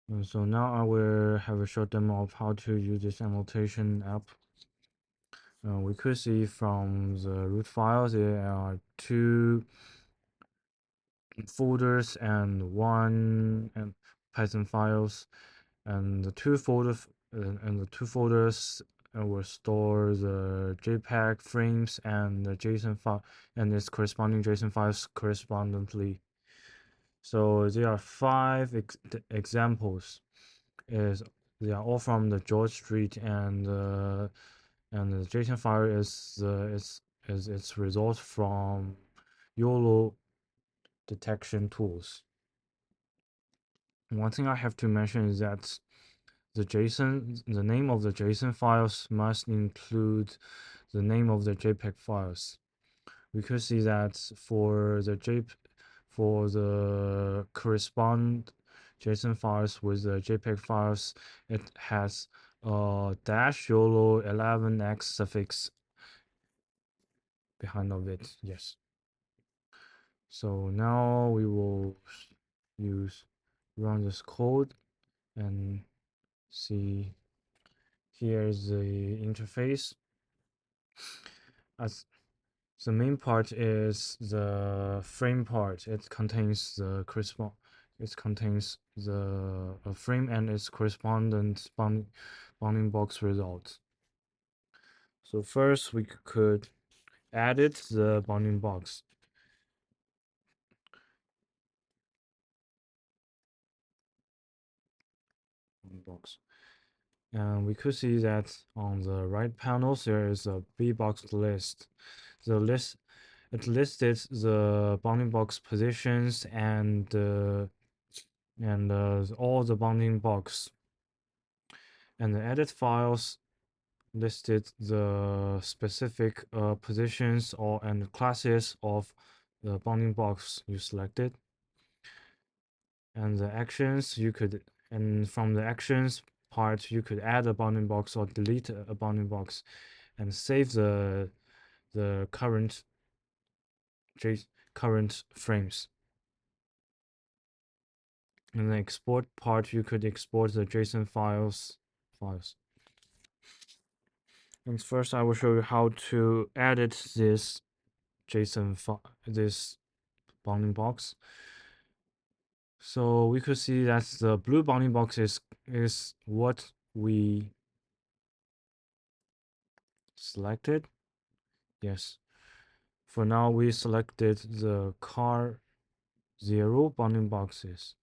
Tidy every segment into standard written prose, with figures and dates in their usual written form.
And so now I will have a short demo of how to use this annotation app. We could see from the root files there are two folders and one Python files, and the two folders will store the JPEG frames and the JSON file and its corresponding JSON files correspondingly. So there are five examples. Is They are all from the George Street, and the JSON file is its result from YOLO detection tools. One thing I have to mention is that the name of the JSON files must include the name of the JPEG files. We could see that for the correspond JSON files with the JPEG files, it has a dash YOLO 11x suffix behind of it. Yes. So now we will use run this code and see. Here's the interface. As the main part is the frame part. It contains the frame and its correspondent bounding box result. So first we could edit the bounding box. And we could see that on the right panel there is a bbox list. It listed the bounding box positions and all the bounding box. And the edit files listed the specific positions and classes of the bounding box you selected. And the actions and from the actions part, you could add a bounding box or delete a bounding box and save the current frames. In the export part, you could export the JSON files. And first, I will show you how to edit this this bounding box. So we could see that the blue bounding box is what we selected. Yes. For now, we selected the car 0 bounding boxes.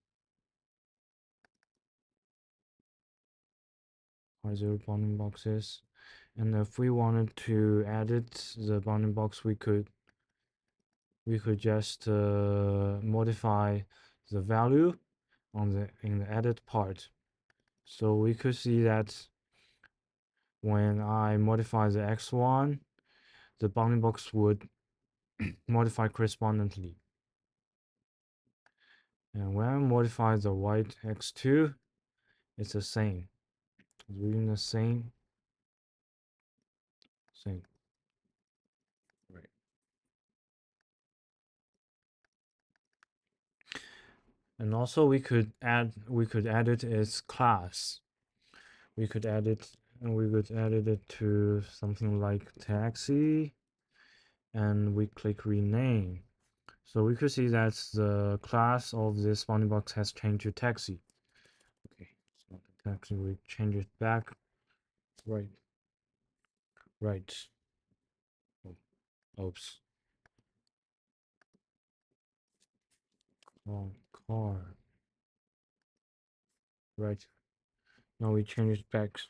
Car 0 bounding boxes. And if we wanted to edit the bounding box, we could just modify the value in the edit part. So we could see that when I modify the x1, the bounding box would modify correspondingly. And when I modify the white x2, it's the same. It's reading the same. Right. And also we could edit its class. We could edit it to something like taxi, and we click rename. So we could see that the class of this bounding box has changed to taxi. Okay, it's not a taxi. We change it back. Right. Oh, oops. Oh, car. Right. Now we change it back,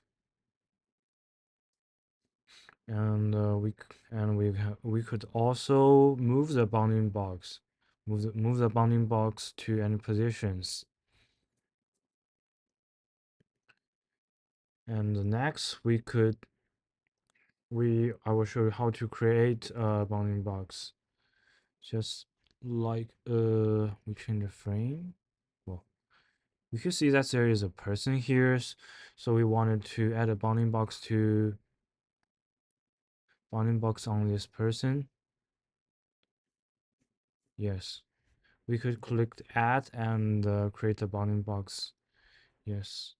and we could also move the bounding box, move the bounding box to any positions. And next I will show you how to create a bounding box. Just like we change the frame. Well, we can see that there is a person here, so we wanted to add a bounding box on this person. Yes, we could click add and create a bounding box. Yes.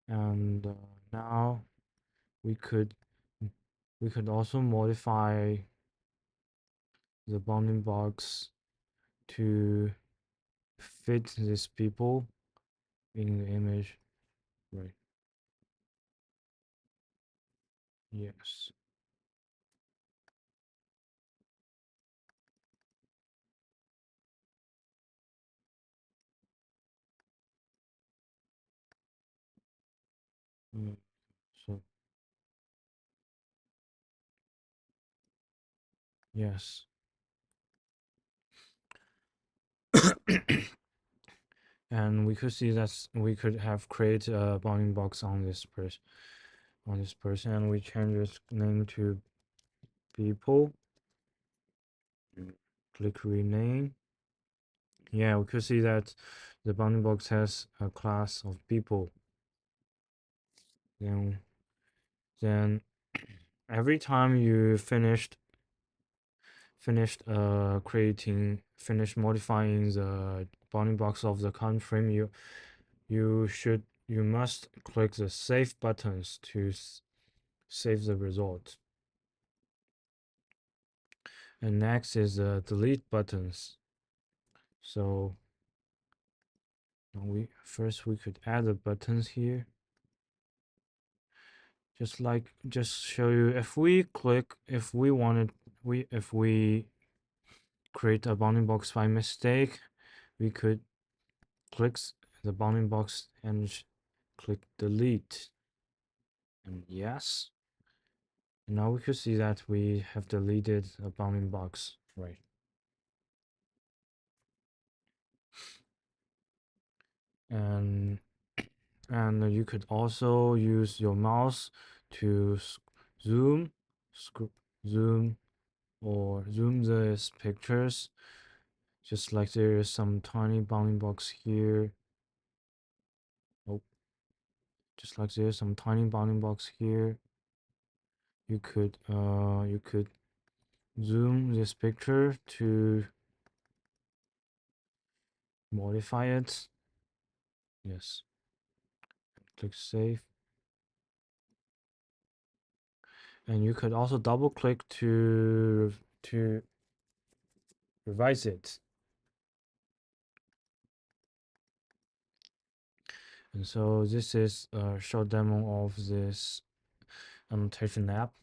And now we could we could also modify the bounding box to fit these people in the image. Right. Yes. Mm, so yes. And we could see that we could have create a bounding box on this person, and we change its name to people. Click rename. Yeah, we could see that the bounding box has a class of people. Then every time you finished modifying the bounding box of the count frame, you must click the save buttons to save the result. And next is the delete buttons. So we could add the buttons here. Just show you, if we create a bounding box by mistake, we could click the bounding box and click delete. And yes. Now we could see that we have deleted a bounding box, right? And you could also use your mouse to zoom, zoom, or zoom these pictures. Just like there is some tiny bounding box here. Oh, just like there's some tiny bounding box here. You could zoom this picture to modify it. Yes. Click save. And you could also double click to revise it. And so this is a short demo of this annotation app.